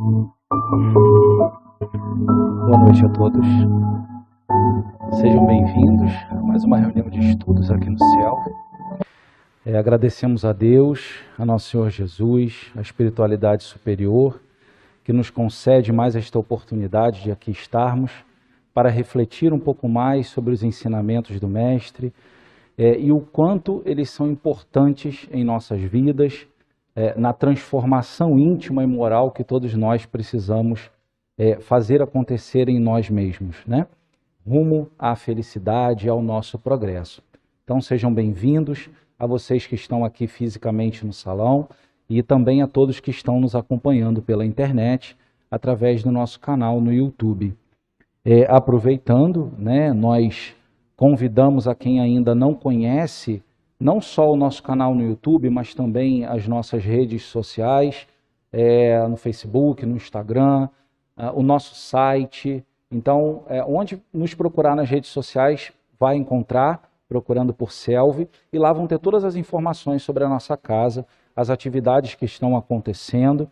Boa noite a todos. Sejam bem-vindos a mais uma reunião de estudos aqui no céu. Agradecemos a Deus, a Nosso Senhor Jesus, a espiritualidade superior, que nos concede mais esta oportunidade de aqui estarmos para refletir um pouco mais sobre os ensinamentos do Mestre e o quanto eles são importantes em nossas vidas, na transformação íntima e moral que todos nós precisamos fazer acontecer em nós mesmos, né? Rumo à felicidade e ao nosso progresso. Então sejam bem-vindos a vocês que estão aqui fisicamente no salão e também a todos que estão nos acompanhando pela internet através do nosso canal no YouTube. Aproveitando, né, nós convidamos a quem ainda não conhece, não só o nosso canal no YouTube, mas também as nossas redes sociais, no Facebook, no Instagram, o nosso site. Então, onde nos procurar nas redes sociais, vai encontrar, procurando por Selvi, e lá vão ter todas as informações sobre a nossa casa, as atividades que estão acontecendo.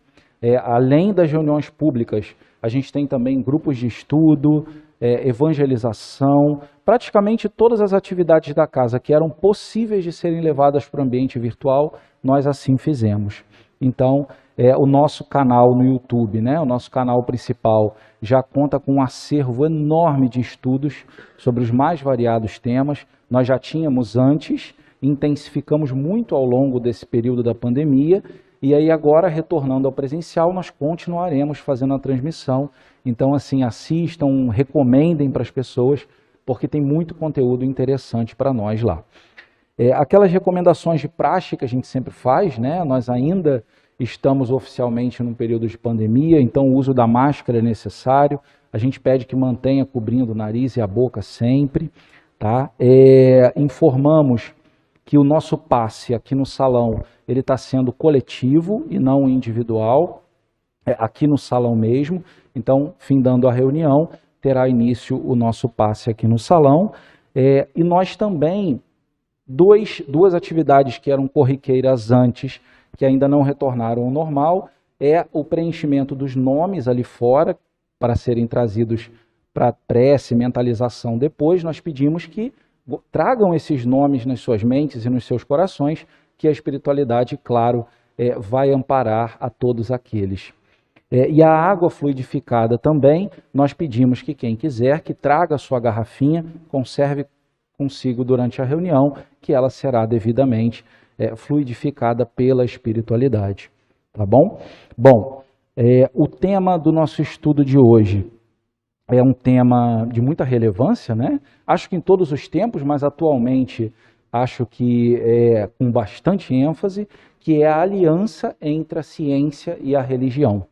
Além das reuniões públicas, a gente tem também grupos de estudo, evangelização, praticamente todas as atividades da casa que eram possíveis de serem levadas para o ambiente virtual, nós assim fizemos. Então, o nosso canal no YouTube, né, o nosso canal principal, já conta com um acervo enorme de estudos sobre os mais variados temas. Nós já tínhamos antes, intensificamos muito ao longo desse período da pandemia, e aí agora, retornando ao presencial, nós continuaremos fazendo a transmissão. Então, assim, assistam, recomendem para as pessoas, porque tem muito conteúdo interessante para nós lá. Aquelas recomendações de praxe que a gente sempre faz, né? Nós ainda estamos oficialmente num período de pandemia, então o uso da máscara é necessário. A gente pede que mantenha cobrindo o nariz e a boca sempre, tá? Informamos que o nosso passe aqui no salão, ele está sendo coletivo e não individual, aqui no salão mesmo. Então, findando a reunião, terá início o nosso passe aqui no salão. E nós também, duas atividades que eram corriqueiras antes, que ainda não retornaram ao normal, o preenchimento dos nomes ali fora, para serem trazidos para prece, mentalização depois. Nós pedimos que tragam esses nomes nas suas mentes e nos seus corações, que a espiritualidade, claro, vai amparar a todos aqueles. E a água fluidificada também, nós pedimos que quem quiser, que traga a sua garrafinha, conserve consigo durante a reunião, que ela será devidamente fluidificada pela espiritualidade, tá bom? Bom, o tema do nosso estudo de hoje é um tema de muita relevância, né? Acho que em todos os tempos, mas atualmente acho que com bastante ênfase, que é a aliança entre a ciência e a religião.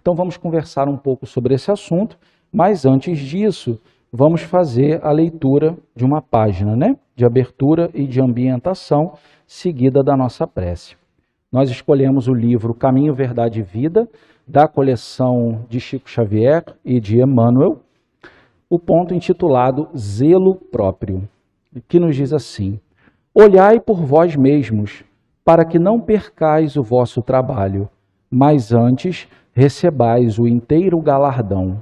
Então vamos conversar um pouco sobre esse assunto, mas antes disso, vamos fazer a leitura de uma página, né? De abertura e de ambientação, seguida da nossa prece. Nós escolhemos o livro Caminho, Verdade e Vida, da coleção de Chico Xavier e de Emmanuel, o ponto intitulado Zelo Próprio, que nos diz assim: olhai por vós mesmos, para que não percais o vosso trabalho, mas antes recebais o inteiro galardão.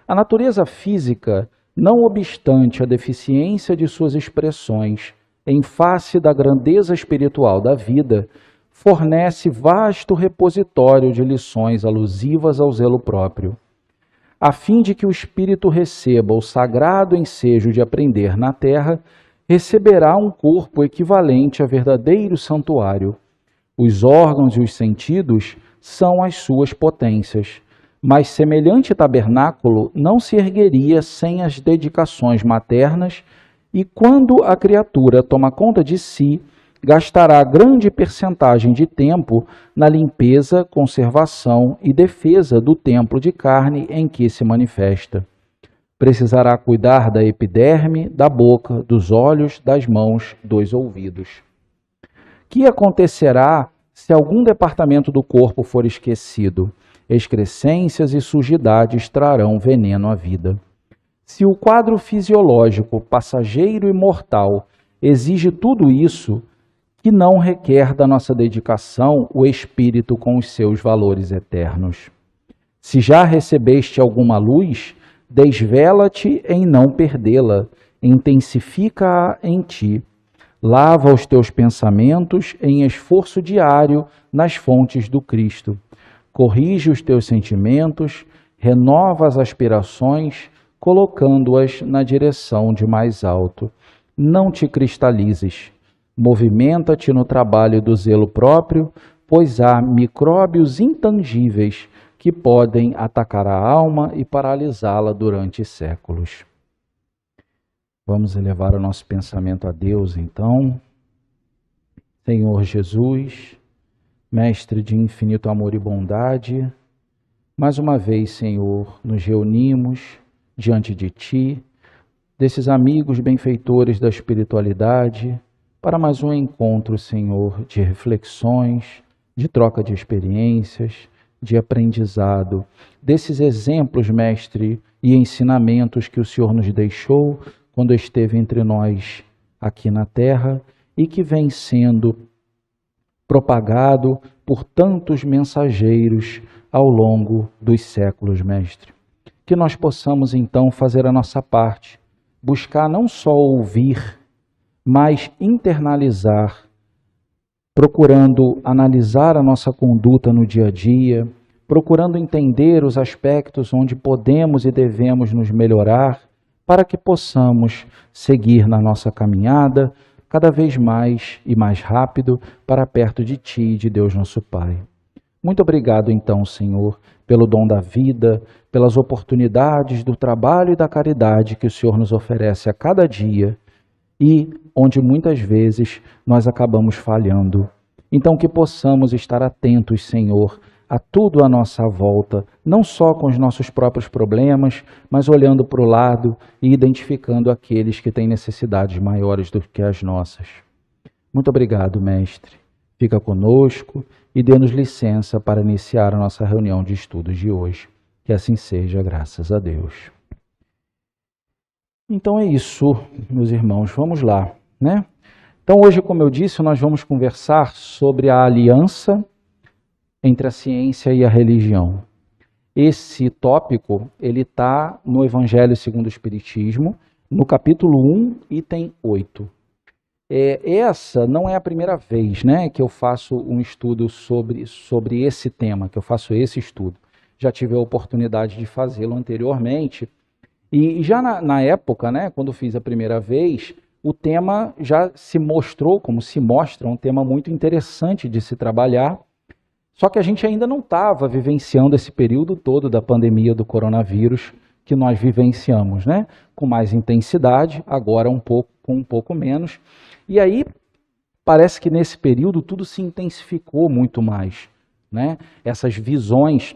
A natureza física, não obstante a deficiência de suas expressões, em face da grandeza espiritual da vida, fornece vasto repositório de lições alusivas ao zelo próprio. A fim de que o espírito receba o sagrado ensejo de aprender na terra, receberá um corpo equivalente a verdadeiro santuário. Os órgãos e os sentidos são as suas potências, mas semelhante tabernáculo não se ergueria sem as dedicações maternas, e quando a criatura toma conta de si, gastará grande percentagem de tempo na limpeza, conservação e defesa do templo de carne em que se manifesta. Precisará cuidar da epiderme, da boca, dos olhos, das mãos, dos ouvidos. Que acontecerá se algum departamento do corpo for esquecido? Excrescências e sujidades trarão veneno à vida. Se o quadro fisiológico, passageiro e mortal, exige tudo isso, que não requer da nossa dedicação o espírito com os seus valores eternos. Se já recebeste alguma luz, desvela-te em não perdê-la, intensifica-a em ti. Lava os teus pensamentos em esforço diário nas fontes do Cristo. Corrige os teus sentimentos, renova as aspirações, colocando-as na direção de mais alto. Não te cristalizes. Movimenta-te no trabalho do zelo próprio, pois há micróbios intangíveis que podem atacar a alma e paralisá-la durante séculos. Vamos elevar o nosso pensamento a Deus, então. Senhor Jesus, Mestre de infinito amor e bondade, mais uma vez, Senhor, nos reunimos diante de Ti, desses amigos benfeitores da espiritualidade, para mais um encontro, Senhor, de reflexões, de troca de experiências, de aprendizado, desses exemplos, Mestre, e ensinamentos que o Senhor nos deixou quando esteve entre nós aqui na Terra e que vem sendo propagado por tantos mensageiros ao longo dos séculos, Mestre. Que nós possamos, então, fazer a nossa parte, buscar não só ouvir, mas internalizar, procurando analisar a nossa conduta no dia a dia, procurando entender os aspectos onde podemos e devemos nos melhorar, para que possamos seguir na nossa caminhada cada vez mais e mais rápido para perto de Ti e de Deus nosso Pai. Muito obrigado, então, Senhor, pelo dom da vida, pelas oportunidades do trabalho e da caridade que o Senhor nos oferece a cada dia e onde muitas vezes nós acabamos falhando. Então, que possamos estar atentos, Senhor, a tudo à nossa volta, não só com os nossos próprios problemas, mas olhando para o lado e identificando aqueles que têm necessidades maiores do que as nossas. Muito obrigado, Mestre. Fica conosco e dê-nos licença para iniciar a nossa reunião de estudos de hoje. Que assim seja, graças a Deus. Então é isso, meus irmãos, vamos lá, né? Então hoje, como eu disse, nós vamos conversar sobre a aliança entre a ciência e a religião. Esse tópico, ele está no Evangelho segundo o Espiritismo, no capítulo 1, item 8. Essa não é a primeira vez, né, que eu faço um estudo sobre esse tema, que eu faço esse estudo. Já tive a oportunidade de fazê-lo anteriormente. E já na época, né, quando fiz a primeira vez, o tema já se mostrou, como se mostra, um tema muito interessante de se trabalhar. Só que a gente ainda não estava vivenciando esse período todo da pandemia do coronavírus que nós vivenciamos, né? Com mais intensidade, agora com um pouco menos. E aí parece que nesse período tudo se intensificou muito mais, né? Essas visões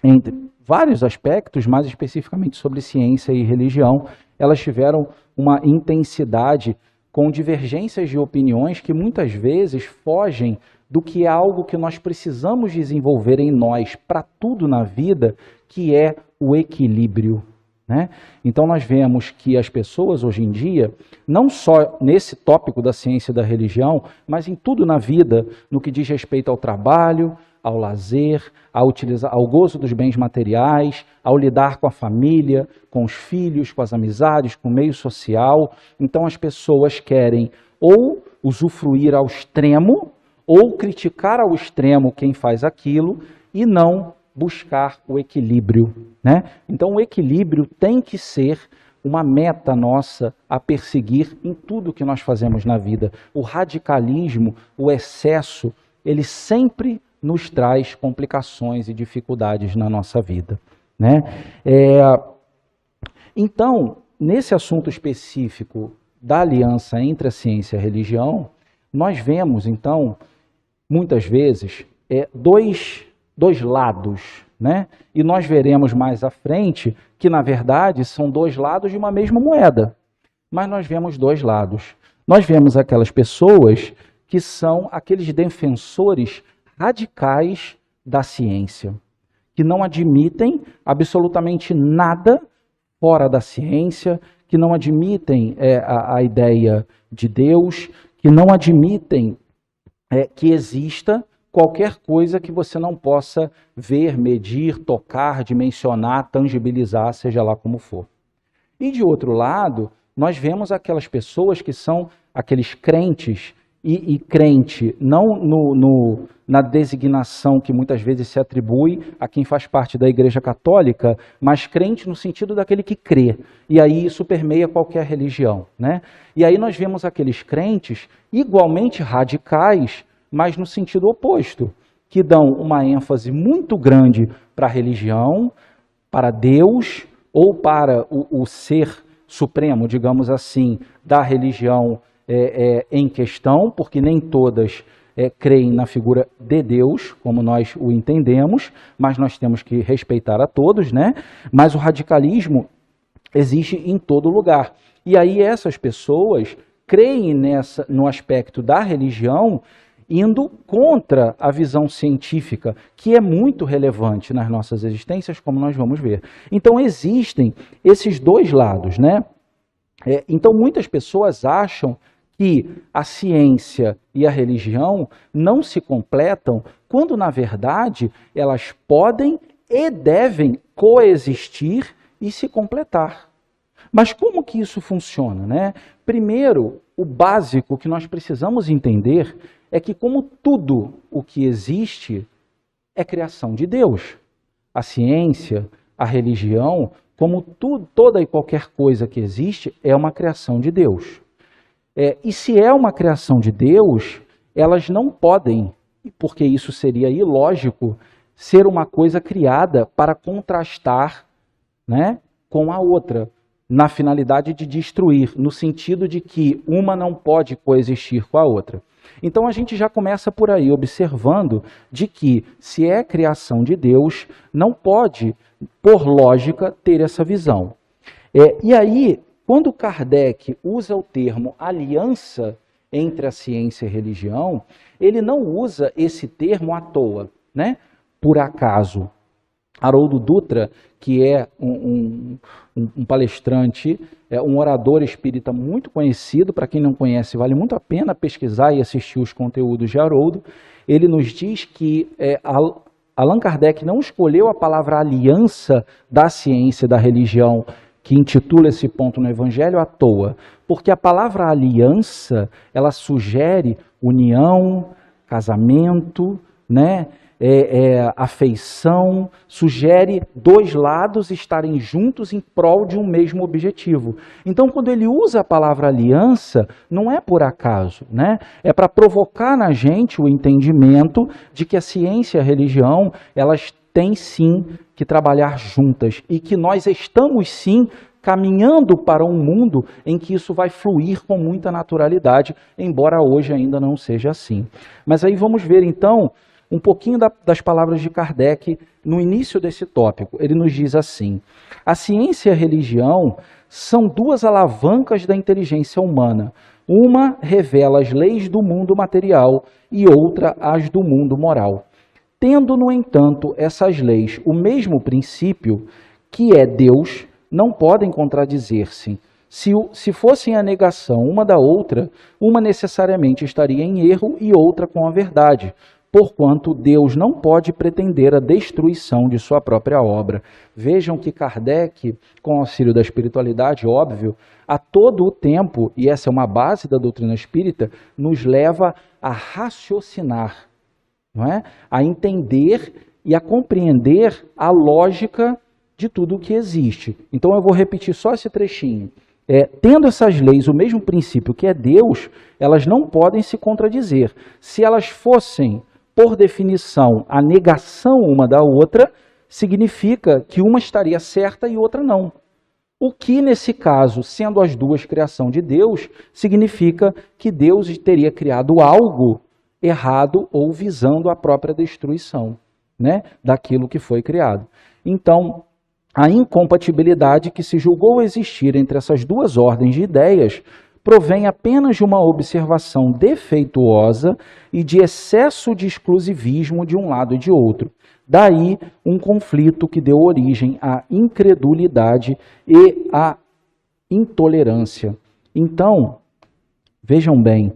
entre vários aspectos, mais especificamente sobre ciência e religião, elas tiveram uma intensidade com divergências de opiniões que muitas vezes fogem do que é algo que nós precisamos desenvolver em nós para tudo na vida, que é o equilíbrio, né? Então nós vemos que as pessoas hoje em dia, não só nesse tópico da ciência e da religião, mas em tudo na vida, no que diz respeito ao trabalho, ao lazer, ao gozo dos bens materiais, ao lidar com a família, com os filhos, com as amizades, com o meio social. Então as pessoas querem ou usufruir ao extremo, ou criticar ao extremo quem faz aquilo e não buscar o equilíbrio, né? Então o equilíbrio tem que ser uma meta nossa a perseguir em tudo que nós fazemos na vida. O radicalismo, o excesso, ele sempre nos traz complicações e dificuldades na nossa vida, né? Então, nesse assunto específico da aliança entre a ciência e a religião, nós vemos, então, muitas vezes, dois lados, né? E nós veremos mais à frente que, na verdade, são dois lados de uma mesma moeda. Mas nós vemos dois lados. Nós vemos aquelas pessoas que são aqueles defensores radicais da ciência, que não admitem absolutamente nada fora da ciência, que não admitem a ideia de Deus, que não admitem que exista qualquer coisa que você não possa ver, medir, tocar, dimensionar, tangibilizar, seja lá como for. E de outro lado, nós vemos aquelas pessoas que são aqueles crentes, e crente não na designação que muitas vezes se atribui a quem faz parte da Igreja Católica, mas crente no sentido daquele que crê. E aí isso permeia qualquer religião, né? E aí nós vemos aqueles crentes igualmente radicais, mas no sentido oposto, que dão uma ênfase muito grande para a religião, para Deus, ou para o ser supremo, digamos assim, da religião em questão, porque nem todas creem na figura de Deus, como nós o entendemos, mas nós temos que respeitar a todos, né? Mas o radicalismo existe em todo lugar. E aí essas pessoas creem no aspecto da religião, indo contra a visão científica, que é muito relevante nas nossas existências, como nós vamos ver. Então existem esses dois lados, né? Então muitas pessoas acham que a ciência e a religião não se completam, quando na verdade elas podem e devem coexistir e se completar. Mas como que isso funciona, né? Primeiro, o básico que nós precisamos entender é que, como tudo o que existe é criação de Deus, a ciência, a religião, como toda e qualquer coisa que existe, é uma criação de Deus. E se é uma criação de Deus, elas não podem, porque isso seria ilógico, ser uma coisa criada para contrastar, né, com a outra, na finalidade de destruir, no sentido de que uma não pode coexistir com a outra. Então a gente já começa por aí, observando de que, se é criação de Deus, não pode, por lógica, ter essa visão. E aí, quando Kardec usa o termo aliança entre a ciência e a religião, ele não usa esse termo à toa, né? Por acaso. Haroldo Dutra, que é um palestrante, um orador espírita muito conhecido, para quem não conhece, vale muito a pena pesquisar e assistir os conteúdos de Haroldo, ele nos diz que Allan Kardec não escolheu a palavra aliança da ciência e da religião, que intitula esse ponto no Evangelho, à toa, porque a palavra aliança, ela sugere união, casamento, né? Afeição, sugere dois lados estarem juntos em prol de um mesmo objetivo. Então, quando ele usa a palavra aliança, não é por acaso, né? É para provocar na gente o entendimento de que a ciência e a religião, elas têm sim que trabalhar juntas e que nós estamos sim caminhando para um mundo em que isso vai fluir com muita naturalidade, embora hoje ainda não seja assim. Mas aí vamos ver então um pouquinho das palavras de Kardec no início desse tópico. Ele nos diz assim: a ciência e a religião são duas alavancas da inteligência humana. Uma revela as leis do mundo material e outra as do mundo moral. Tendo, no entanto, essas leis o mesmo princípio, que é Deus, não podem contradizer-se. Se fossem a negação uma da outra, uma necessariamente estaria em erro e outra com a verdade, porquanto Deus não pode pretender a destruição de sua própria obra. Vejam que Kardec, com o auxílio da espiritualidade, óbvio, a todo o tempo, e essa é uma base da doutrina espírita, nos leva a raciocinar, não é? A entender e a compreender a lógica de tudo o que existe. Então eu vou repetir só esse trechinho. Tendo essas leis o mesmo princípio que é Deus, elas não podem se contradizer. Se elas fossem, por definição, a negação uma da outra, significa que uma estaria certa e outra não. O que, nesse caso, sendo as duas criação de Deus, significa que Deus teria criado algo errado ou visando a própria destruição, né, daquilo que foi criado. Então, a incompatibilidade que se julgou existir entre essas duas ordens de ideias provém apenas de uma observação defeituosa e de excesso de exclusivismo de um lado e de outro. Daí um conflito que deu origem à incredulidade e à intolerância. Então, vejam bem,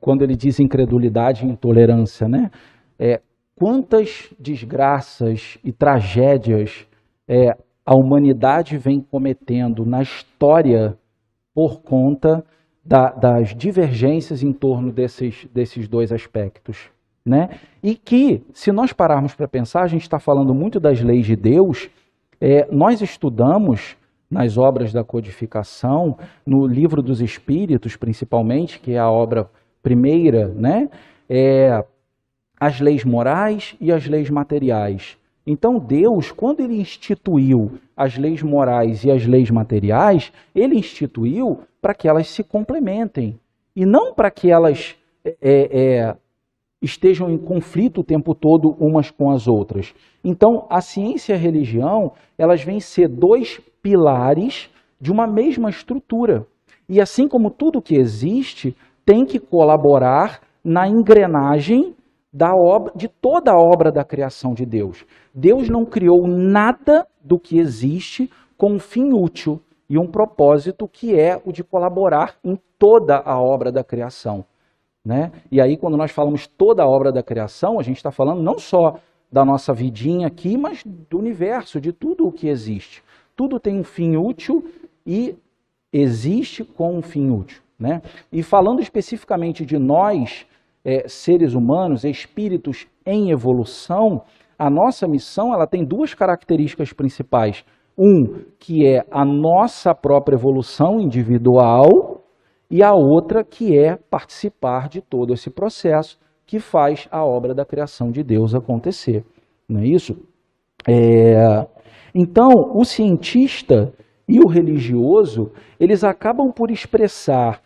quando ele diz incredulidade e intolerância, né? Quantas desgraças e tragédias a humanidade vem cometendo na história por conta das divergências em torno desses dois aspectos, né? E que, se nós pararmos para pensar, a gente está falando muito das leis de Deus, nós estudamos nas obras da codificação, no Livro dos Espíritos, principalmente, que é a obra primeira, né? As leis morais e as leis materiais. Então, Deus, quando ele instituiu as leis morais e as leis materiais, ele instituiu para que elas se complementem e não para que elas estejam em conflito o tempo todo umas com as outras. Então, a ciência e a religião, elas vêm ser dois pilares de uma mesma estrutura. E assim como tudo que existe tem que colaborar na engrenagem de toda a obra da criação de Deus. Deus não criou nada do que existe com um fim útil e um propósito que é o de colaborar em toda a obra da criação, né? E aí, quando nós falamos toda a obra da criação, a gente está falando não só da nossa vidinha aqui, mas do universo, de tudo o que existe. Tudo tem um fim útil e existe com um fim útil, né? E falando especificamente de nós, seres humanos, espíritos em evolução, a nossa missão ela tem duas características principais. Que é a nossa própria evolução individual, e a outra que é participar de todo esse processo que faz a obra da criação de Deus acontecer. Não é isso? Então, o cientista e o religioso, eles acabam por expressar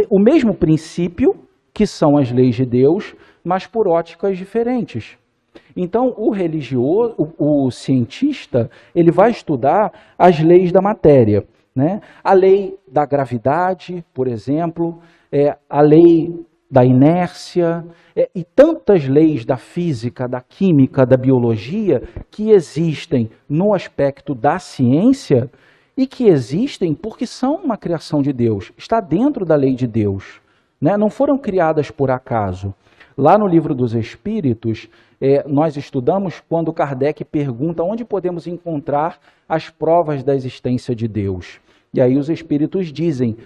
o mesmo princípio, que são as leis de Deus, mas por óticas diferentes. Então, o religioso, o cientista, ele vai estudar as leis da matéria, né? A lei da gravidade, por exemplo, a lei da inércia, e tantas leis da física, da química, da biologia, que existem no aspecto da ciência e que existem porque são uma criação de Deus, está dentro da lei de Deus, né? Não foram criadas por acaso. Lá no Livro dos Espíritos, nós estudamos quando Kardec pergunta onde podemos encontrar as provas da existência de Deus. E aí os Espíritos dizem,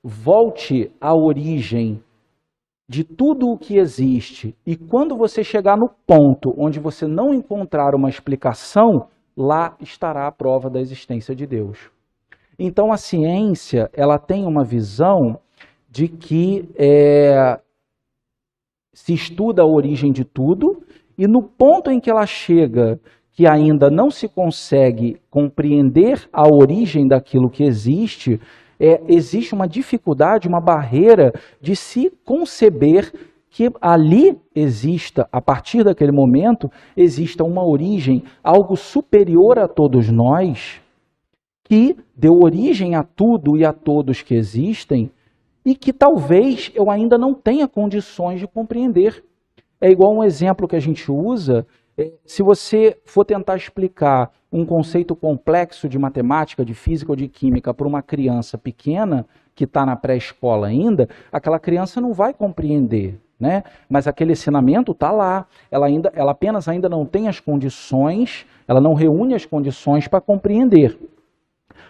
volte à origem de tudo o que existe. E quando você chegar no ponto onde você não encontrar uma explicação, lá estará a prova da existência de Deus. Então a ciência, ela tem uma visão de que se estuda a origem de tudo, e no ponto em que ela chega, que ainda não se consegue compreender a origem daquilo que existe, existe uma dificuldade, uma barreira de se conceber que ali exista, a partir daquele momento, exista uma origem, algo superior a todos nós, que deu origem a tudo e a todos que existem, e que talvez eu ainda não tenha condições de compreender. É igual um exemplo que a gente usa, se você for tentar explicar um conceito complexo de matemática, de física ou de química para uma criança pequena, que está na pré-escola ainda, aquela criança não vai compreender, né? Mas aquele ensinamento está lá, ela apenas ainda não tem as condições, ela não reúne as condições para compreender.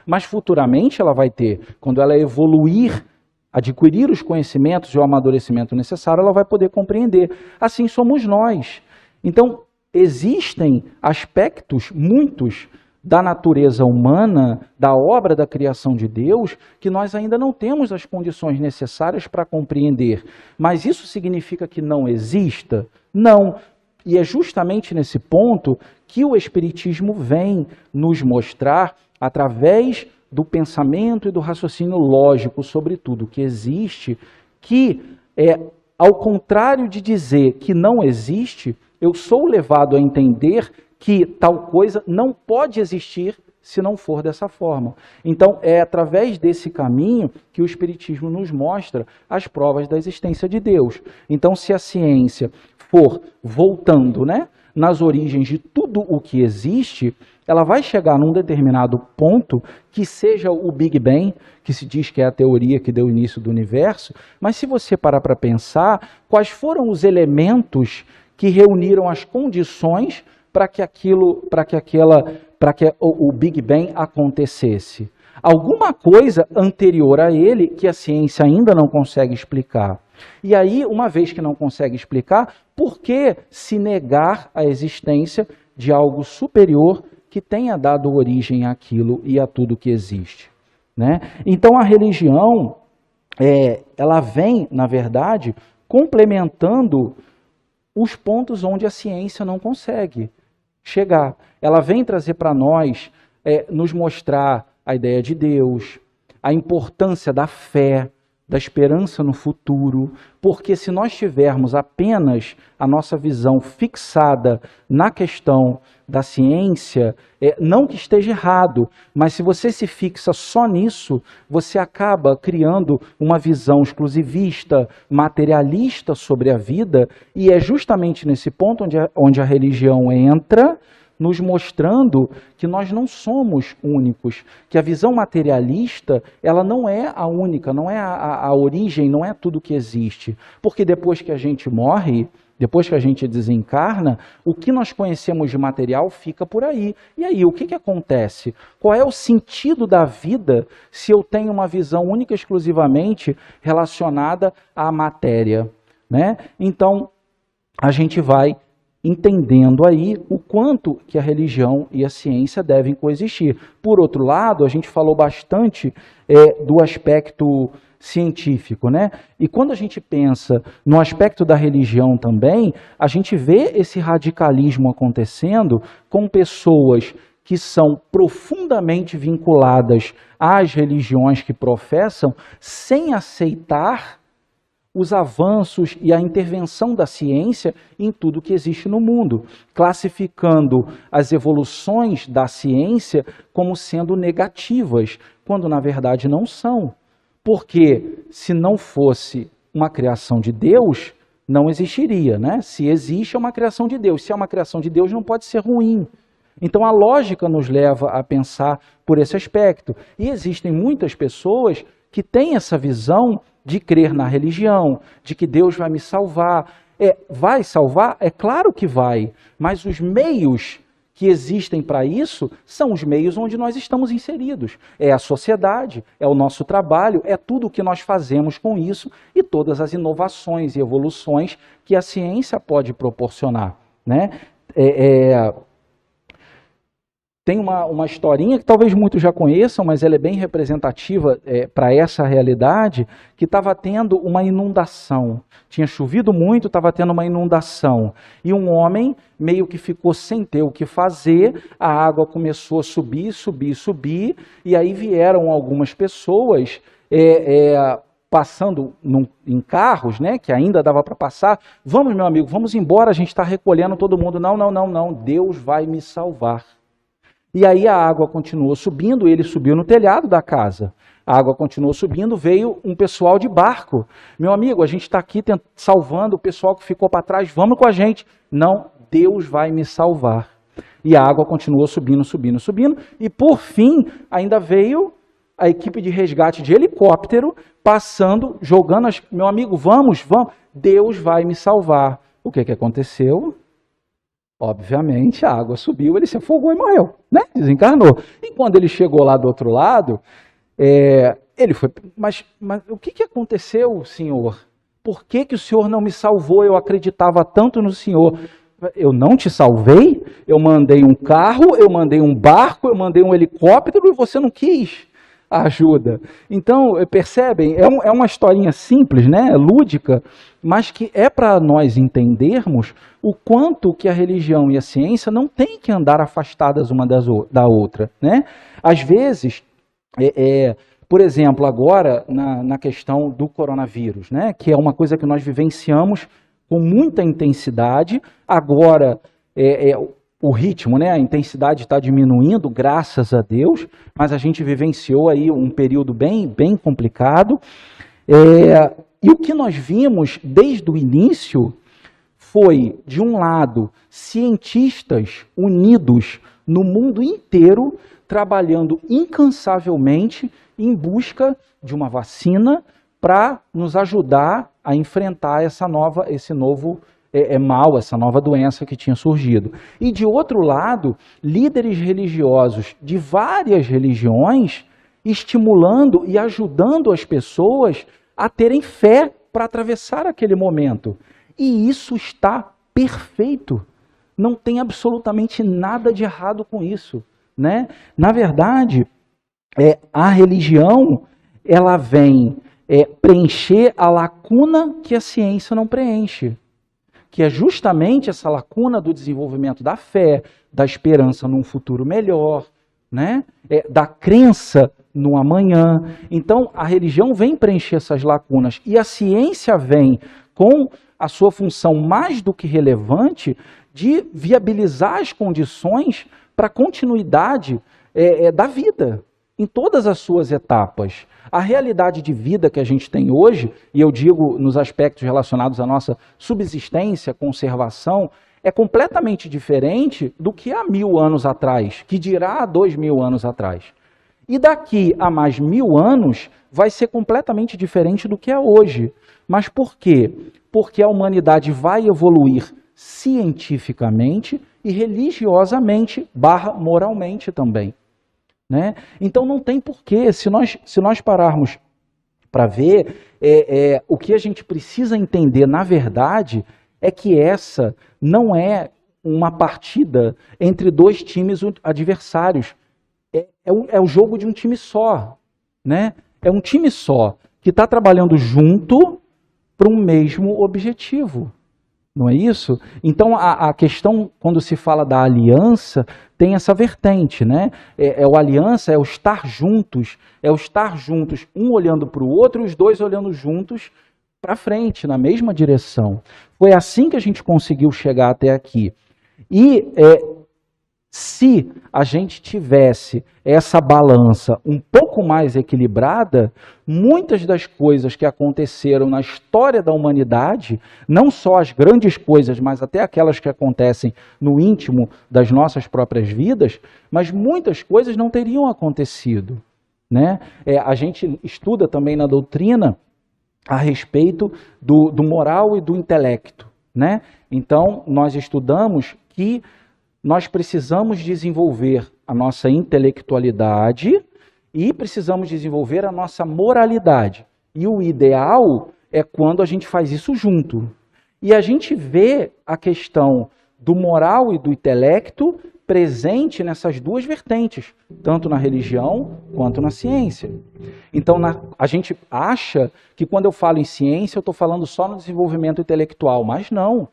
Mas futuramente ela vai ter, quando ela evoluir, adquirir os conhecimentos e o amadurecimento necessário, ela vai poder compreender. Assim somos nós. Então, existem aspectos, muitos, da natureza humana, da obra da criação de Deus, que nós ainda não temos as condições necessárias para compreender. Mas isso significa que não exista? Não. E é justamente nesse ponto que o Espiritismo vem nos mostrar, através do pensamento e do raciocínio lógico sobre tudo que existe, que, ao contrário de dizer que não existe, eu sou levado a entender que tal coisa não pode existir se não for dessa forma. Então, é através desse caminho que o Espiritismo nos mostra as provas da existência de Deus. Então, se a ciência for voltando, né, nas origens de tudo o que existe, ela vai chegar num determinado ponto que seja o Big Bang, que se diz que é a teoria que deu início do universo, mas se você parar para pensar, quais foram os elementos que reuniram as condições para que o Big Bang acontecesse? Alguma coisa anterior a ele que a ciência ainda não consegue explicar. E aí, uma vez que não consegue explicar, por que se negar a existência de algo superior que tenha dado origem àquilo e a tudo que existe, né? Então, a religião, ela vem, na verdade, complementando os pontos onde a ciência não consegue chegar. Ela vem trazer para nós, nos mostrar a ideia de Deus, a importância da fé, da esperança no futuro, porque se nós tivermos apenas a nossa visão fixada na questão da ciência, não que esteja errado, mas se você se fixa só nisso, você acaba criando uma visão exclusivista, materialista sobre a vida, e é justamente nesse ponto onde a religião entra, nos mostrando que nós não somos únicos, que a visão materialista, ela não é a única, não é a origem, não é tudo que existe. Porque depois que a gente morre, depois que a gente desencarna, o que nós conhecemos de material fica por aí. E aí, o que acontece? Qual é o sentido da vida se eu tenho uma visão única e exclusivamente relacionada à matéria, né? Então, a gente vai entendendo aí o quanto que a religião e a ciência devem coexistir. Por outro lado, a gente falou bastante do aspecto científico, né? E quando a gente pensa no aspecto da religião também, a gente vê esse radicalismo acontecendo com pessoas que são profundamente vinculadas às religiões que professam, sem aceitar os avanços e a intervenção da ciência em tudo que existe no mundo, classificando as evoluções da ciência como sendo negativas, quando na verdade não são. Porque se não fosse uma criação de Deus, não existiria, né? Se existe, é uma criação de Deus. Se é uma criação de Deus, não pode ser ruim. Então a lógica nos leva a pensar por esse aspecto. E existem muitas pessoas que têm essa visão de crer na religião, de que Deus vai me salvar. Vai salvar? É claro que vai, mas os meios que existem para isso são os meios onde nós estamos inseridos. É a sociedade, é o nosso trabalho, é tudo o que nós fazemos com isso e todas as inovações e evoluções que a ciência pode proporcionar, né? Tem uma historinha que talvez muitos já conheçam, mas ela é bem representativa para essa realidade, que estava tendo uma inundação. Tinha chovido muito, estava tendo uma inundação. E um homem meio que ficou sem ter o que fazer, a água começou a subir, subir, subir, e aí vieram algumas pessoas passando em carros, né, que ainda dava para passar. Vamos, meu amigo, vamos embora, a gente está recolhendo todo mundo. Não, não, não, não, Deus vai me salvar. E aí a água continuou subindo, ele subiu no telhado da casa. A água continuou subindo, veio um pessoal de barco. Meu amigo, a gente está aqui salvando o pessoal que ficou para trás, vamos com a gente. Não, Deus vai me salvar. E a água continuou subindo, subindo, subindo. E por fim, ainda veio a equipe de resgate de helicóptero, passando, jogando, meu amigo, vamos, Deus vai me salvar. O que aconteceu? Obviamente, a água subiu, ele se afogou e morreu, né? Desencarnou. E quando ele chegou lá do outro lado, ele foi, mas o que aconteceu, senhor? Por que o senhor não me salvou? Eu acreditava tanto no senhor. Eu não te salvei? Eu mandei um carro, eu mandei um barco, eu mandei um helicóptero e você não quis a ajuda. Então, percebem? É uma historinha simples, né? Lúdica, mas que é para nós entendermos o quanto que a religião e a ciência não têm que andar afastadas uma da outra, né? Às vezes, por exemplo, agora na questão do coronavírus, né? Que é uma coisa que nós vivenciamos com muita intensidade. Agora, o ritmo, né? A intensidade está diminuindo, graças a Deus, mas a gente vivenciou aí um período bem complicado. E o que nós vimos desde o início foi, de um lado, cientistas unidos no mundo inteiro, trabalhando incansavelmente em busca de uma vacina para nos ajudar a enfrentar esse novo mal, essa nova doença que tinha surgido. E, de outro lado, líderes religiosos de várias religiões estimulando e ajudando as pessoas a terem fé para atravessar aquele momento. E isso está perfeito. Não tem absolutamente nada de errado com isso, né? Na verdade, a religião, ela vem preencher a lacuna que a ciência não preenche, que é justamente essa lacuna do desenvolvimento da fé, da esperança num futuro melhor, né? Da crença no amanhã. Então, a religião vem preencher essas lacunas e a ciência vem com a sua função mais do que relevante de viabilizar as condições para a continuidade da vida, em todas as suas etapas. A realidade de vida que a gente tem hoje, e eu digo nos aspectos relacionados à nossa subsistência, conservação, é completamente diferente do que há 1000 anos atrás, que dirá há 2000 anos atrás. E daqui a mais 1000 anos vai ser completamente diferente do que é hoje. Mas por quê? Porque a humanidade vai evoluir cientificamente e religiosamente, moralmente também, né? Então não tem porquê, se nós pararmos para ver, o que a gente precisa entender, na verdade, é que essa não é uma partida entre dois times adversários. É o jogo de um time só, né? É um time só que está trabalhando junto para um mesmo objetivo, não é isso? Então, a questão, quando se fala da aliança, tem essa vertente, né? O aliança é o estar juntos, um olhando para o outro e os dois olhando juntos para frente, na mesma direção. Foi assim que a gente conseguiu chegar até aqui. E se a gente tivesse essa balança um pouco mais equilibrada, muitas das coisas que aconteceram na história da humanidade, não só as grandes coisas, mas até aquelas que acontecem no íntimo das nossas próprias vidas, mas muitas coisas não teriam acontecido, né? A gente estuda também na doutrina a respeito do moral e do intelecto, né? Então, nós estudamos que nós precisamos desenvolver a nossa intelectualidade e precisamos desenvolver a nossa moralidade. E o ideal é quando a gente faz isso junto. E a gente vê a questão do moral e do intelecto presente nessas duas vertentes, tanto na religião quanto na ciência. Então, a gente acha que quando eu falo em ciência, eu estou falando só no desenvolvimento intelectual, mas não.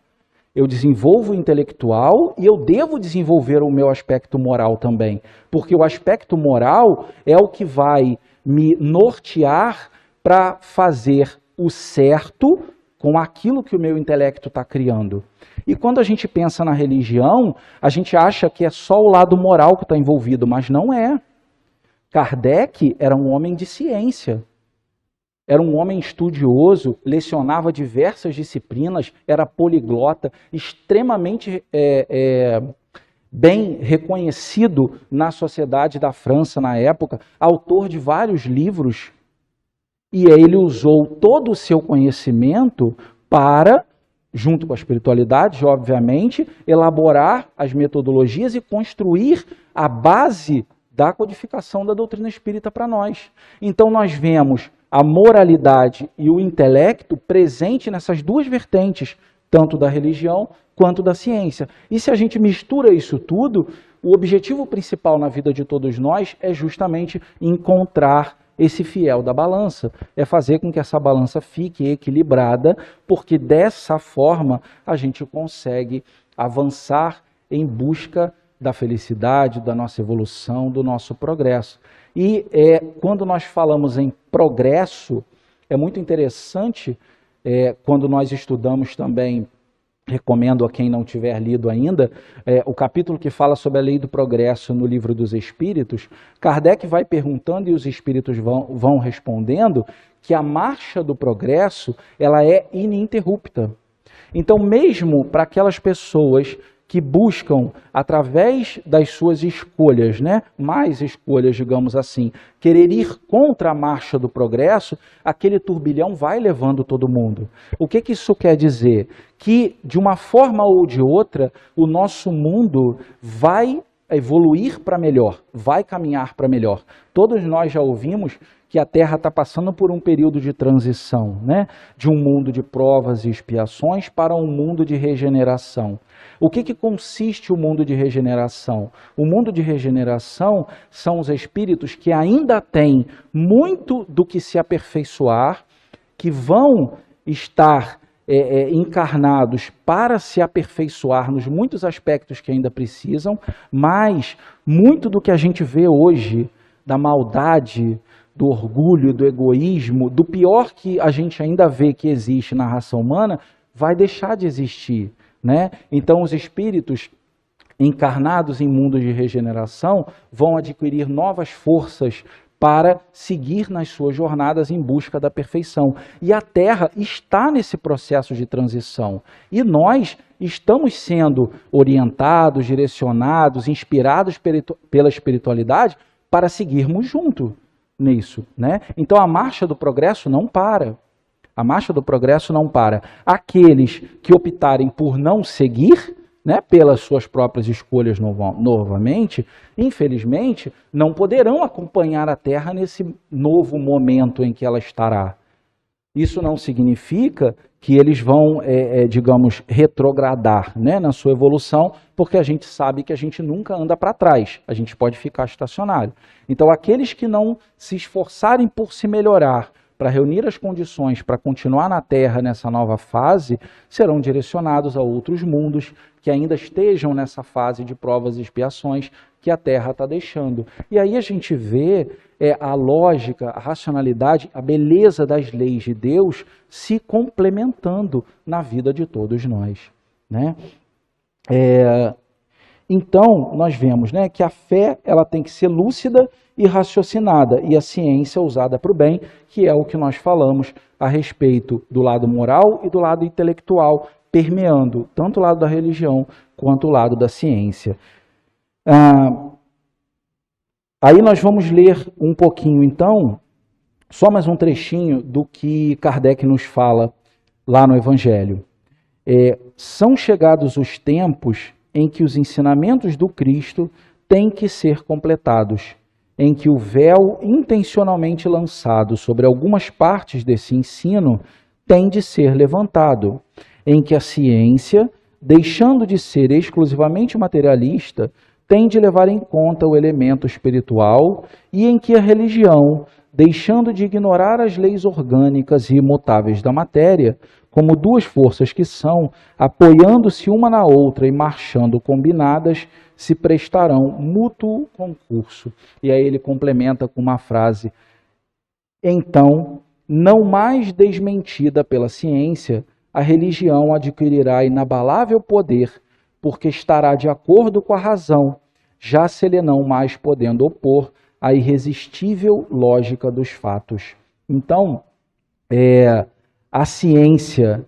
Eu desenvolvo o intelectual e eu devo desenvolver o meu aspecto moral também, porque o aspecto moral é o que vai me nortear para fazer o certo com aquilo que o meu intelecto está criando. E quando a gente pensa na religião, a gente acha que é só o lado moral que está envolvido, mas não é. Kardec era um homem de ciência. Era um homem estudioso, lecionava diversas disciplinas, era poliglota, extremamente bem reconhecido na sociedade da França na época, autor de vários livros. E ele usou todo o seu conhecimento para, junto com a espiritualidade, obviamente, elaborar as metodologias e construir a base da codificação da doutrina espírita para nós. Então nós vemos a moralidade e o intelecto presente nessas duas vertentes, tanto da religião quanto da ciência. E se a gente mistura isso tudo, o objetivo principal na vida de todos nós é justamente encontrar esse fiel da balança, é fazer com que essa balança fique equilibrada, porque dessa forma a gente consegue avançar em busca da felicidade, da nossa evolução, do nosso progresso. E quando nós falamos em progresso, é muito interessante quando nós estudamos também recomendo a quem não tiver lido ainda, o capítulo que fala sobre a lei do progresso no Livro dos Espíritos. Kardec vai perguntando e os espíritos vão respondendo que a marcha do progresso ela é ininterrupta. Então, mesmo para aquelas pessoas que buscam, através das suas escolhas, né, mais escolhas, digamos assim, querer ir contra a marcha do progresso, aquele turbilhão vai levando todo mundo. O que isso quer dizer? Que, de uma forma ou de outra, o nosso mundo vai evoluir para melhor, vai caminhar para melhor. Todos nós já ouvimos que a Terra está passando por um período de transição, né? De um mundo de provas e expiações para um mundo de regeneração. O que consiste o mundo de regeneração? O mundo de regeneração são os espíritos que ainda têm muito do que se aperfeiçoar, que vão estar encarnados para se aperfeiçoar nos muitos aspectos que ainda precisam, mas muito do que a gente vê hoje, da maldade, do orgulho, do egoísmo, do pior que a gente ainda vê que existe na raça humana, vai deixar de existir, né? Então os espíritos encarnados em mundos de regeneração vão adquirir novas forças para seguir nas suas jornadas em busca da perfeição. E a Terra está nesse processo de transição. E nós estamos sendo orientados, direcionados, inspirados pela espiritualidade para seguirmos junto nisso, né? Então a marcha do progresso não para. A marcha do progresso não para. Aqueles que optarem por não seguir, né, pelas suas próprias escolhas novamente, infelizmente, não poderão acompanhar a Terra nesse novo momento em que ela estará. Isso não significa que eles vão, digamos, retrogradar, né, na sua evolução, porque a gente sabe que a gente nunca anda para trás, a gente pode ficar estacionário. Então, aqueles que não se esforçarem por se melhorar, para reunir as condições para continuar na Terra nessa nova fase, serão direcionados a outros mundos que ainda estejam nessa fase de provas e expiações que a Terra está deixando. E aí a gente vê a lógica, a racionalidade, a beleza das leis de Deus se complementando na vida de todos nós, né? Então, nós vemos, né, que a fé ela tem que ser lúcida e raciocinada, e a ciência usada para o bem, que é o que nós falamos a respeito do lado moral e do lado intelectual, permeando tanto o lado da religião quanto o lado da ciência. Aí nós vamos ler um pouquinho, então, só mais um trechinho do que Kardec nos fala lá no Evangelho. São chegados os tempos em que os ensinamentos do Cristo têm que ser completados, em que o véu intencionalmente lançado sobre algumas partes desse ensino tem de ser levantado, em que a ciência, deixando de ser exclusivamente materialista, tem de levar em conta o elemento espiritual e em que a religião, deixando de ignorar as leis orgânicas e imutáveis da matéria, como duas forças que são, apoiando-se uma na outra e marchando combinadas, se prestarão mútuo concurso. E aí ele complementa com uma frase: então, não mais desmentida pela ciência, a religião adquirirá inabalável poder, porque estará de acordo com a razão, já se lhe não mais podendo opor à irresistível lógica dos fatos. Então, a ciência,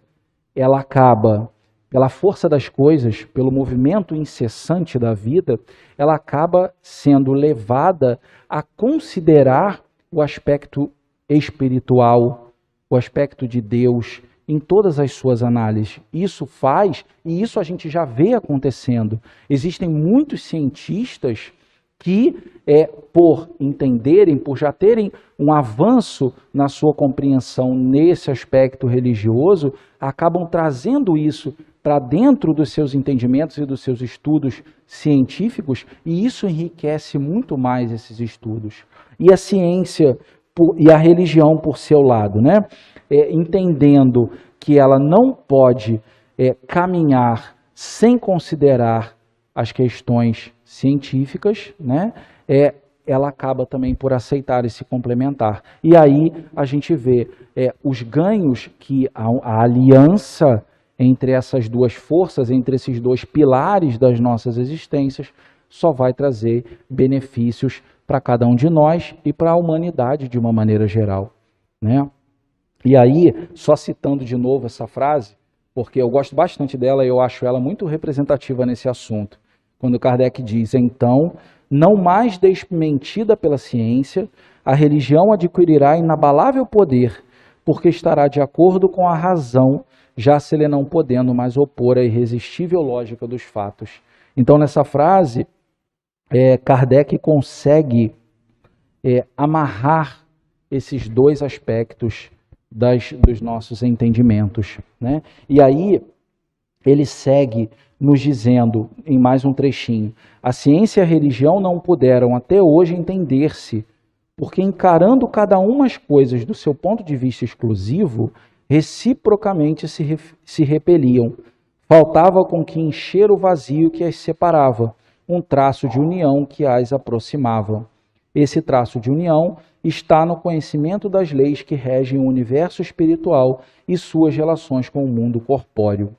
ela acaba, pela força das coisas, pelo movimento incessante da vida, ela acaba sendo levada a considerar o aspecto espiritual, o aspecto de Deus, em todas as suas análises. Isso faz, e isso a gente já vê acontecendo. Existem muitos cientistas que, por entenderem, por já terem um avanço na sua compreensão nesse aspecto religioso, acabam trazendo isso para dentro dos seus entendimentos e dos seus estudos científicos, e isso enriquece muito mais esses estudos. E a ciência e a religião, por seu lado, né? Entendendo que ela não pode caminhar sem considerar as questões científicas, né? Ela acaba também por aceitar e se complementar. E aí a gente vê os ganhos que a aliança entre essas duas forças, entre esses dois pilares das nossas existências, só vai trazer benefícios para cada um de nós e para a humanidade de uma maneira geral, né? E aí, só citando de novo essa frase, porque eu gosto bastante dela e eu acho ela muito representativa nesse assunto, quando Kardec diz: então, não mais desmentida pela ciência, a religião adquirirá inabalável poder, porque estará de acordo com a razão, já se lhe não podendo mais opor à irresistível lógica dos fatos. Então, nessa frase, Kardec consegue amarrar esses dois aspectos dos nossos entendimentos, né? E aí ele segue nos dizendo, em mais um trechinho: a ciência e a religião não puderam até hoje entender-se, porque encarando cada uma as coisas do seu ponto de vista exclusivo, reciprocamente se repeliam. Faltava com que encher o vazio que as separava, um traço de união que as aproximava. Esse traço de união está no conhecimento das leis que regem o universo espiritual e suas relações com o mundo corpóreo.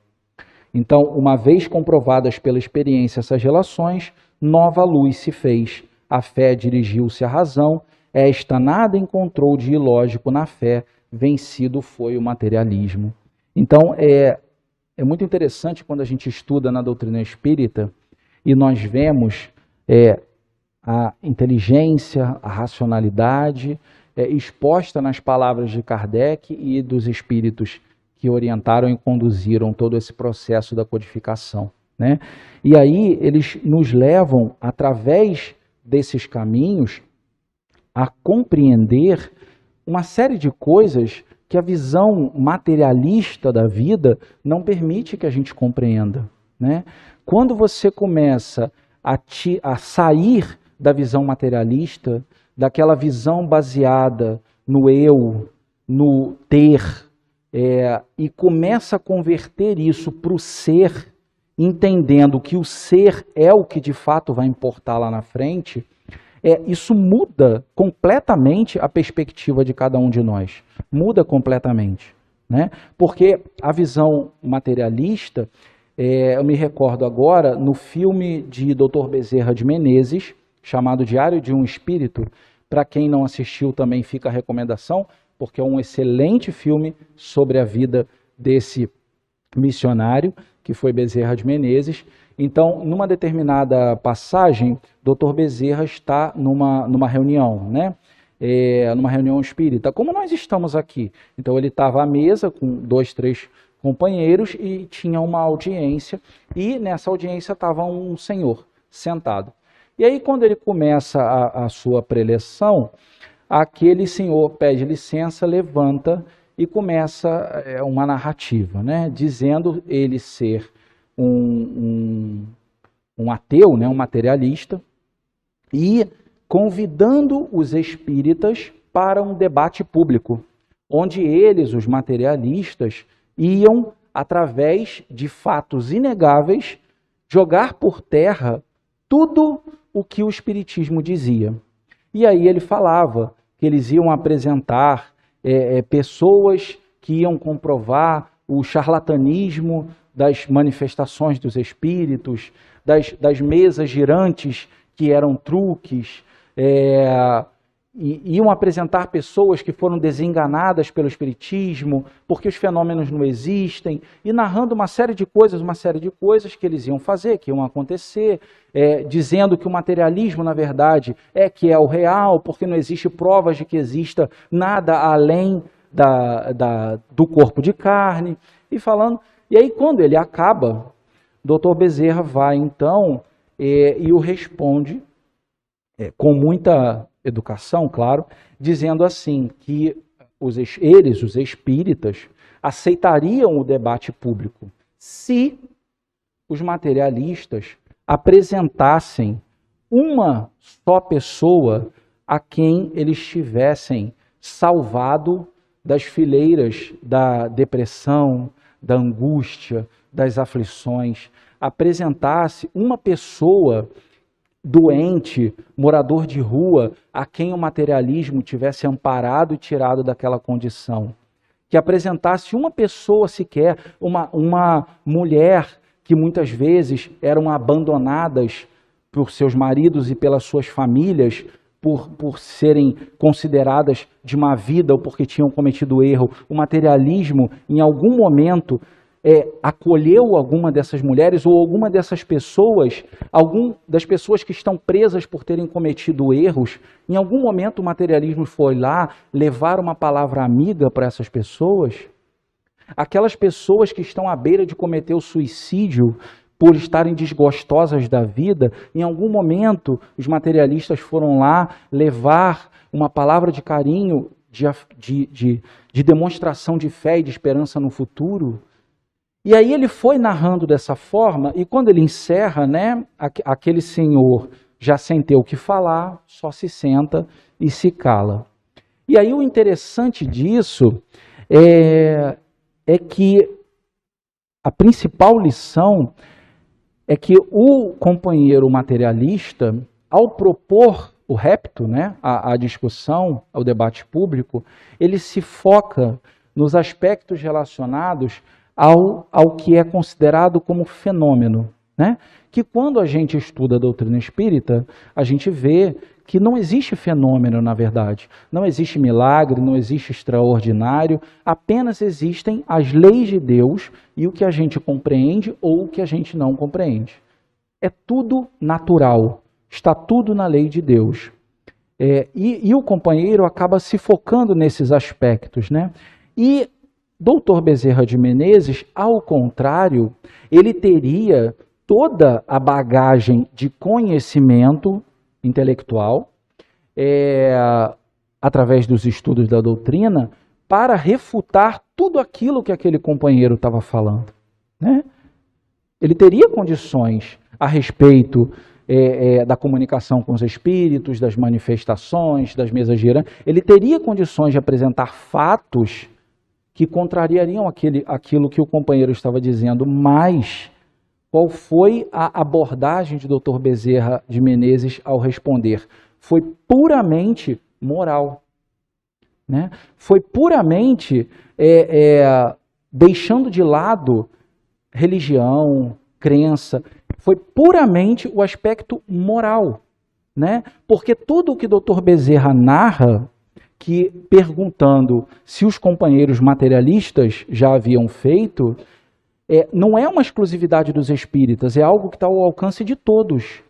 Então, uma vez comprovadas pela experiência essas relações, nova luz se fez. A fé dirigiu-se à razão, esta nada encontrou de ilógico na fé, vencido foi o materialismo. Então, é muito interessante quando a gente estuda na doutrina espírita e nós vemos a inteligência, a racionalidade exposta nas palavras de Kardec e dos espíritos que orientaram e conduziram todo esse processo da codificação, né? E aí eles nos levam, através desses caminhos, a compreender uma série de coisas que a visão materialista da vida não permite que a gente compreenda, né? Quando você começa a sair da visão materialista, daquela visão baseada no eu, no ter, e começa a converter isso para o ser, entendendo que o ser é o que de fato vai importar lá na frente, isso muda completamente a perspectiva de cada um de nós. Muda completamente, né? Porque a visão materialista, eu me recordo agora, no filme de Dr. Bezerra de Menezes, chamado Diário de um Espírito. Para quem não assistiu também fica a recomendação, porque é um excelente filme sobre a vida desse missionário, que foi Bezerra de Menezes. Então, numa determinada passagem, Dr. Bezerra está numa reunião, né? Numa reunião espírita, como nós estamos aqui. Então, ele estava à mesa com 2, 3 companheiros e tinha uma audiência, e nessa audiência estava um senhor sentado. E aí, quando ele começa a sua preleção, aquele senhor pede licença, levanta e começa uma narrativa, né? Dizendo ele ser um ateu, né? Um materialista, e convidando os espíritas para um debate público, onde eles, os materialistas, iam, através de fatos inegáveis, jogar por terra tudo o que o Espiritismo dizia. E aí ele falava que eles iam apresentar pessoas que iam comprovar o charlatanismo das manifestações dos espíritos, das mesas girantes que eram truques, iam apresentar pessoas que foram desenganadas pelo Espiritismo, porque os fenômenos não existem, e narrando uma série de coisas que eles iam fazer, que iam acontecer, dizendo que o materialismo, na verdade, que é o real, porque não existe provas de que exista nada além do corpo de carne, e falando. E aí, quando ele acaba, Dr. Bezerra vai, então, e o responde, com muita educação, claro, dizendo assim, que os espíritas, aceitariam o debate público se os materialistas apresentassem uma só pessoa a quem eles tivessem salvado das fileiras da depressão, da angústia, das aflições, apresentasse uma pessoa doente, morador de rua, a quem o materialismo tivesse amparado e tirado daquela condição. que apresentasse uma pessoa sequer, uma mulher que muitas vezes eram abandonadas por seus maridos e pelas suas famílias, por serem consideradas de má vida ou porque tinham cometido erro. O materialismo, em algum momento, acolheu alguma dessas mulheres ou alguma dessas pessoas, das pessoas que estão presas por terem cometido erros. Em algum momento o materialismo foi lá levar uma palavra amiga para essas pessoas. Aquelas pessoas que estão à beira de cometer o suicídio por estarem desgostosas da vida, em algum momento os materialistas foram lá levar uma palavra de carinho, de demonstração de fé e de esperança no futuro. E aí ele foi narrando dessa forma, e quando ele encerra, né, aquele senhor, já sem ter o que falar, só se senta e se cala. E aí o interessante disso é que a principal lição é que o companheiro materialista, ao propor o repto, né, a discussão, o debate público, ele se foca nos aspectos relacionados ao que é considerado como fenômeno, né? Que quando a gente estuda a doutrina espírita, a gente vê que não existe fenômeno, na verdade. Não existe milagre, não existe extraordinário, apenas existem as leis de Deus e o que a gente compreende ou o que a gente não compreende. É tudo natural, está tudo na lei de Deus. E o companheiro acaba se focando nesses aspectos, né? E Dr. Bezerra de Menezes, ao contrário, ele teria toda a bagagem de conhecimento intelectual, através dos estudos da doutrina, para refutar tudo aquilo que aquele companheiro estava falando, né? Ele teria condições a respeito da comunicação com os espíritos, das manifestações, das mesas girantes. Ele teria condições de apresentar fatos que contrariariam aquilo que o companheiro estava dizendo, mas qual foi a abordagem de Dr. Bezerra de Menezes ao responder? Foi puramente moral, né? Foi puramente deixando de lado religião, crença, foi puramente o aspecto moral, né? Porque tudo o que Dr. Bezerra narra, que perguntando se os companheiros materialistas já haviam feito, não é uma exclusividade dos espíritas, é algo que está ao alcance de todos.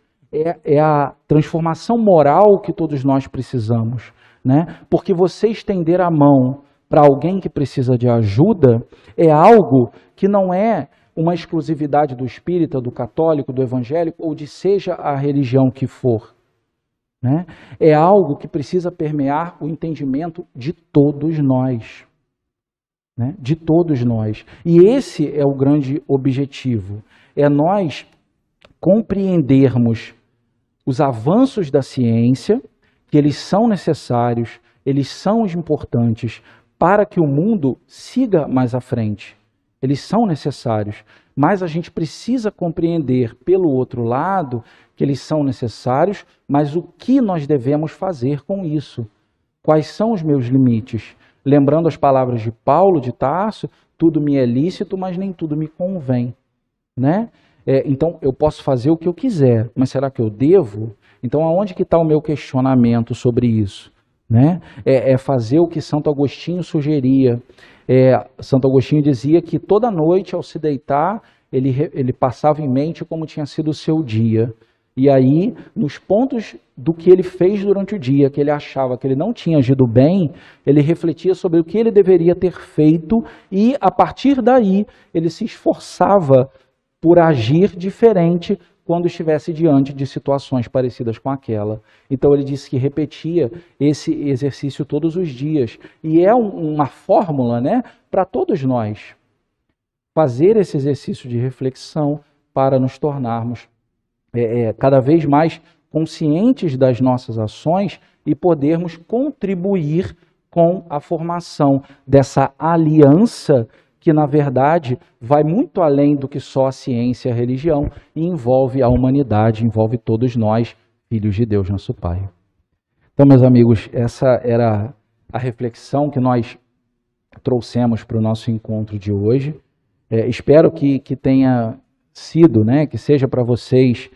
É a transformação moral que todos nós precisamos, né? Porque você estender a mão para alguém que precisa de ajuda é algo que não é uma exclusividade do espírita, do católico, do evangélico, ou de seja a religião que for, né? É algo que precisa permear o entendimento de todos nós, né? De todos nós. E esse é o grande objetivo, é nós compreendermos os avanços da ciência, que eles são necessários, eles são importantes para que o mundo siga mais à frente. Eles são necessários, mas a gente precisa compreender, pelo outro lado, que eles são necessários, mas o que nós devemos fazer com isso? Quais são os meus limites? Lembrando as palavras de Paulo de Tarso, tudo me é lícito, mas nem tudo me convém, né? Então, eu posso fazer o que eu quiser, mas será que eu devo? Então, aonde que está o meu questionamento sobre isso, né? É fazer o que Santo Agostinho sugeria. Santo Agostinho dizia que toda noite, ao se deitar, ele passava em mente como tinha sido o seu dia. E aí, nos pontos do que ele fez durante o dia, que ele achava que ele não tinha agido bem, ele refletia sobre o que ele deveria ter feito e, a partir daí, ele se esforçava por agir diferente quando estivesse diante de situações parecidas com aquela. Então ele disse que repetia esse exercício todos os dias. E é uma fórmula, né, para todos nós. Fazer esse exercício de reflexão para nos tornarmos cada vez mais conscientes das nossas ações e podermos contribuir com a formação dessa aliança que, na verdade, vai muito além do que só a ciência e a religião e envolve a humanidade, envolve todos nós, filhos de Deus, nosso Pai. Então, meus amigos, essa era a reflexão que nós trouxemos para o nosso encontro de hoje. Espero que tenha sido, né, que seja para vocês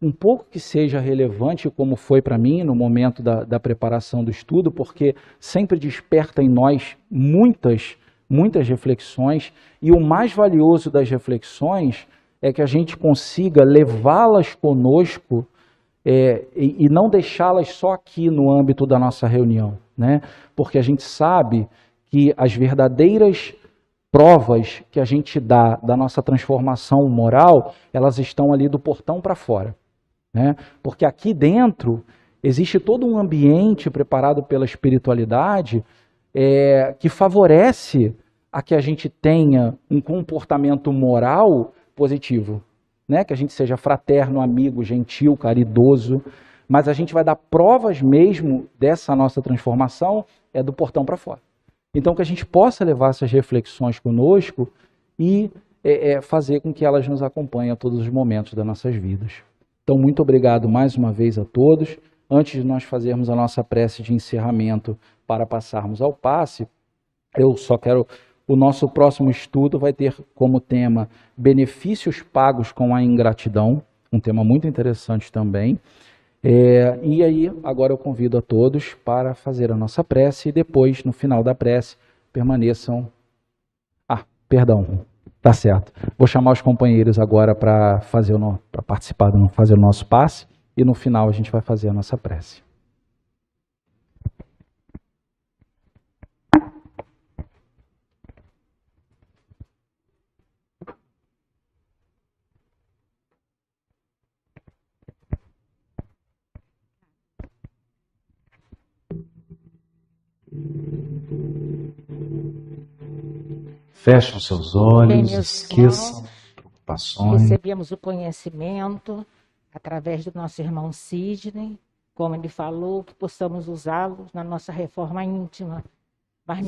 um pouco que seja relevante, como foi para mim no momento da preparação do estudo, porque sempre desperta em nós muitas reflexões, e o mais valioso das reflexões é que a gente consiga levá-las conosco e não deixá-las só aqui no âmbito da nossa reunião, né? Porque a gente sabe que as verdadeiras provas que a gente dá da nossa transformação moral, elas estão ali do portão para fora, né? Porque aqui dentro existe todo um ambiente preparado pela espiritualidade que favorece a que a gente tenha um comportamento moral positivo, né? Que a gente seja fraterno, amigo, gentil, caridoso, mas a gente vai dar provas mesmo dessa nossa transformação do portão para fora. Então, que a gente possa levar essas reflexões conosco e fazer com que elas nos acompanhem a todos os momentos das nossas vidas. Então, muito obrigado mais uma vez a todos. Antes de nós fazermos a nossa prece de encerramento para passarmos ao passe, eu só quero... O nosso próximo estudo vai ter como tema benefícios pagos com a ingratidão, um tema muito interessante também. E aí, agora eu convido a todos para fazer a nossa prece e depois, no final da prece, permaneçam... Perdão, tá certo. Vou chamar os companheiros agora para participar, fazer o nosso passe, e no final a gente vai fazer a nossa prece. Fecham seus olhos, esqueçam preocupações. Recebemos o conhecimento através do nosso irmão Sidney, como ele falou, que possamos usá-lo na nossa reforma íntima.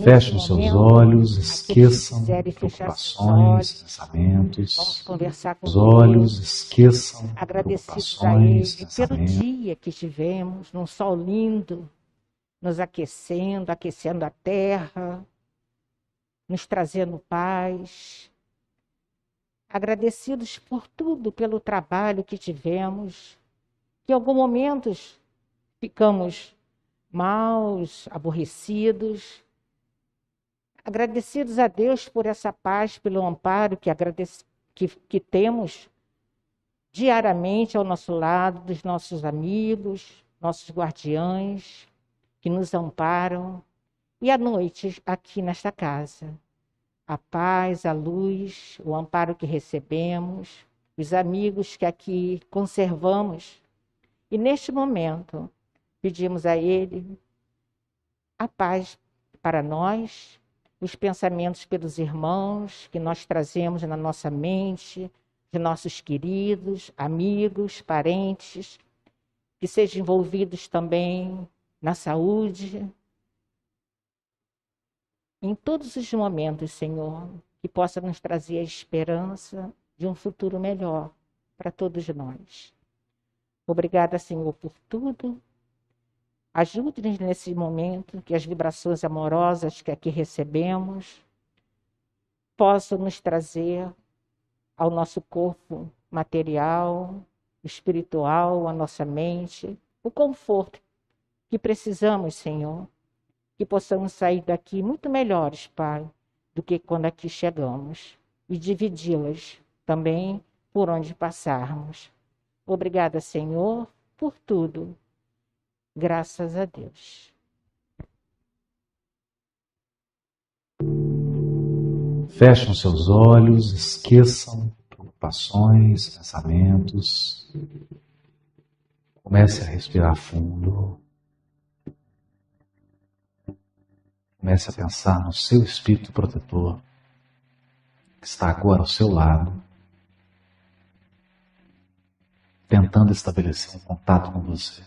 Fecham seus olhos, esqueçam preocupações, pensamentos. Vamos conversar com os olhos, esqueçam agradecidos a Ele pelo pensamentos. dia que tivemos, num sol lindo, nos aquecendo a terra, nos trazendo paz. Agradecidos por tudo, pelo trabalho que tivemos, que em alguns momentos ficamos maus, aborrecidos. Agradecidos a Deus por essa paz, pelo amparo que temos diariamente ao nosso lado, dos nossos amigos, nossos guardiães, que nos amparam. E à noite, aqui nesta casa, a paz, a luz, o amparo que recebemos, os amigos que aqui conservamos. E neste momento, pedimos a Ele a paz para nós, os pensamentos pelos irmãos que nós trazemos na nossa mente, de nossos queridos, amigos, parentes, que sejam envolvidos também na saúde. Em todos os momentos, Senhor, que possa nos trazer a esperança de um futuro melhor para todos nós. Obrigada, Senhor, por tudo. Ajude-nos nesse momento, que as vibrações amorosas que aqui recebemos possam nos trazer ao nosso corpo material, espiritual, à nossa mente, o conforto que precisamos, Senhor. Que possamos sair daqui muito melhores, Pai, do que quando aqui chegamos. E dividi-las também por onde passarmos. Obrigada, Senhor, por tudo. Graças a Deus. Fecham seus olhos, esqueçam preocupações, pensamentos. Comece a respirar fundo. Comece a pensar no seu espírito protetor, que está agora ao seu lado, tentando estabelecer um contato com você.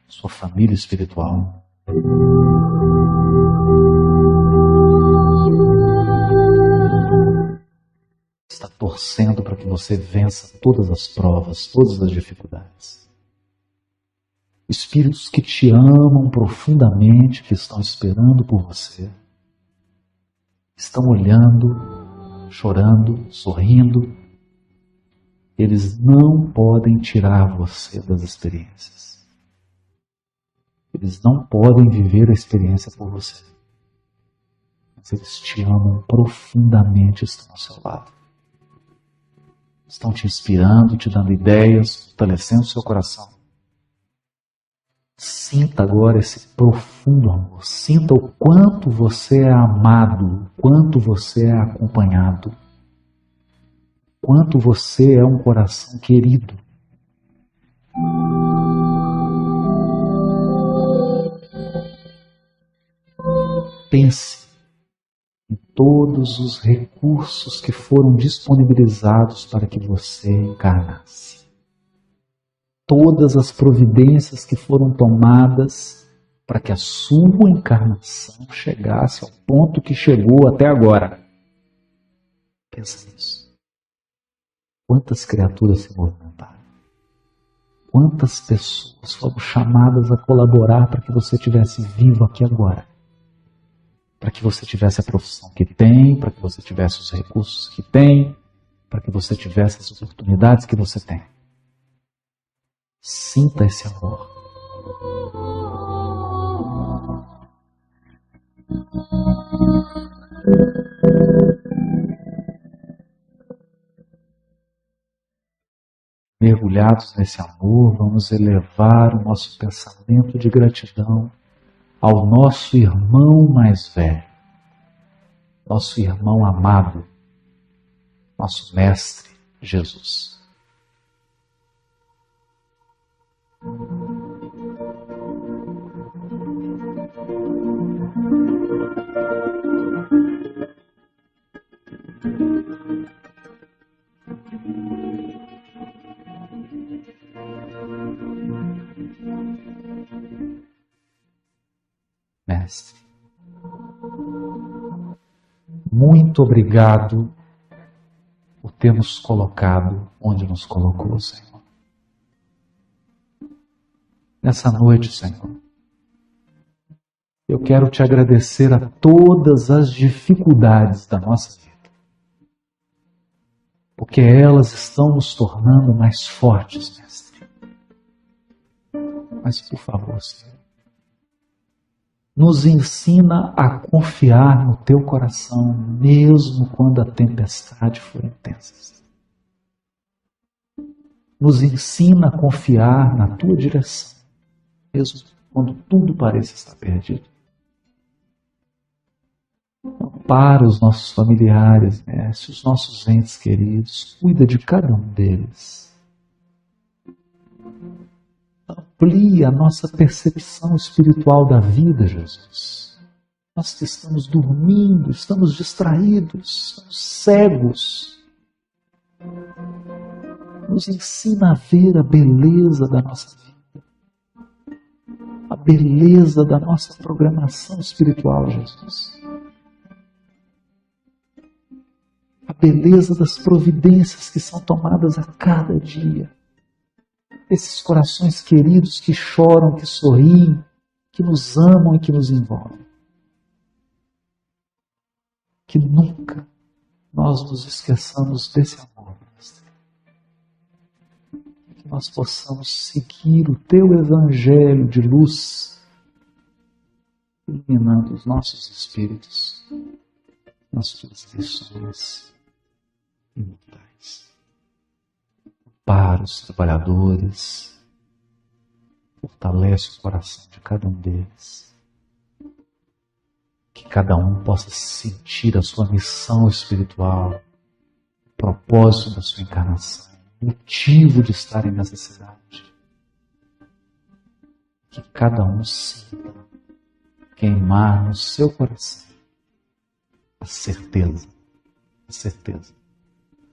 Sua família espiritual. Está torcendo para que você vença todas as provas, todas as dificuldades. E espíritos que te amam profundamente, que estão esperando por você, estão olhando, chorando, sorrindo. Eles não podem tirar você das experiências. Eles não podem viver a experiência por você. Mas eles te amam profundamente, estão ao seu lado. Estão te inspirando, te dando ideias, fortalecendo o seu coração. Sinta agora esse profundo amor. Sinta o quanto você é amado, o quanto você é acompanhado, o quanto você é um coração querido. Pense em todos os recursos que foram disponibilizados para que você encarnasse. Todas as providências que foram tomadas para que a sua encarnação chegasse ao ponto que chegou até agora. Pensa nisso. Quantas criaturas se movimentaram? Quantas pessoas foram chamadas a colaborar para que você estivesse vivo aqui agora? Para que você tivesse a profissão que tem, para que você tivesse os recursos que tem, para que você tivesse as oportunidades que você tem. Sinta esse amor. Mergulhados nesse amor, vamos elevar o nosso pensamento de gratidão ao nosso irmão mais velho, nosso irmão amado, nosso Mestre Jesus. Mestre, muito obrigado por ter nos colocado onde nos colocou, Senhor. Nessa noite, Senhor, eu quero te agradecer a todas as dificuldades da nossa vida, porque elas estão nos tornando mais fortes, Mestre. Mas, por favor, Senhor, nos ensina a confiar no teu coração, mesmo quando a tempestade for intensa. Nos ensina a confiar na tua direção, mesmo quando tudo parece estar perdido. Ampara os nossos familiares, Mestre, os nossos entes queridos, cuida de cada um deles. Amplia a nossa percepção espiritual da vida, Jesus. Nós que estamos dormindo, estamos distraídos, estamos cegos. Nos ensina a ver a beleza da nossa vida, a beleza da nossa programação espiritual, Jesus. A beleza das providências que são tomadas a cada dia. Esses corações queridos que choram, que sorriem, que nos amam e que nos envolvem. Que nunca nós nos esqueçamos desse amor, Mestre. Que nós possamos seguir o Teu Evangelho de luz, iluminando os nossos espíritos nas Tuas lições imortais. Para os trabalhadores, fortalece o coração de cada um deles, que cada um possa sentir a sua missão espiritual, o propósito da sua encarnação, o motivo de estarem nessa cidade, que cada um sinta queimar no seu coração a certeza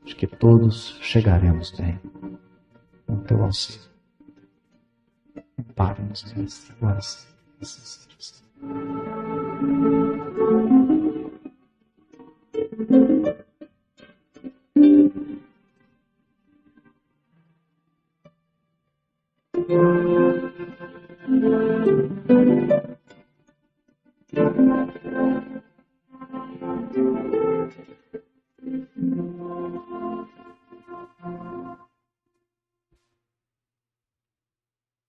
de que todos chegaremos bem com o teu auxílio. Ampara-nos, Mestre, agora sim. Assim seja.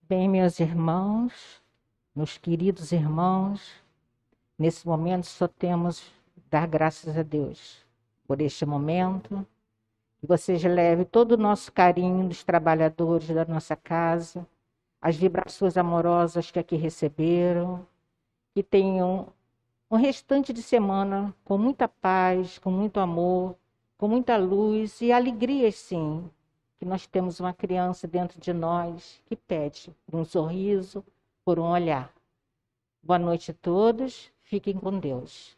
Bem, meus irmãos, meus queridos irmãos, nesse momento só temos dar graças a Deus por este momento. Que vocês levem todo o nosso carinho dos trabalhadores da nossa casa, as vibrações amorosas que aqui receberam, que tenham um restante de semana com muita paz, com muito amor, com muita luz e alegria, sim. Que nós temos uma criança dentro de nós que pede por um sorriso, por um olhar. Boa noite a todos, fiquem com Deus.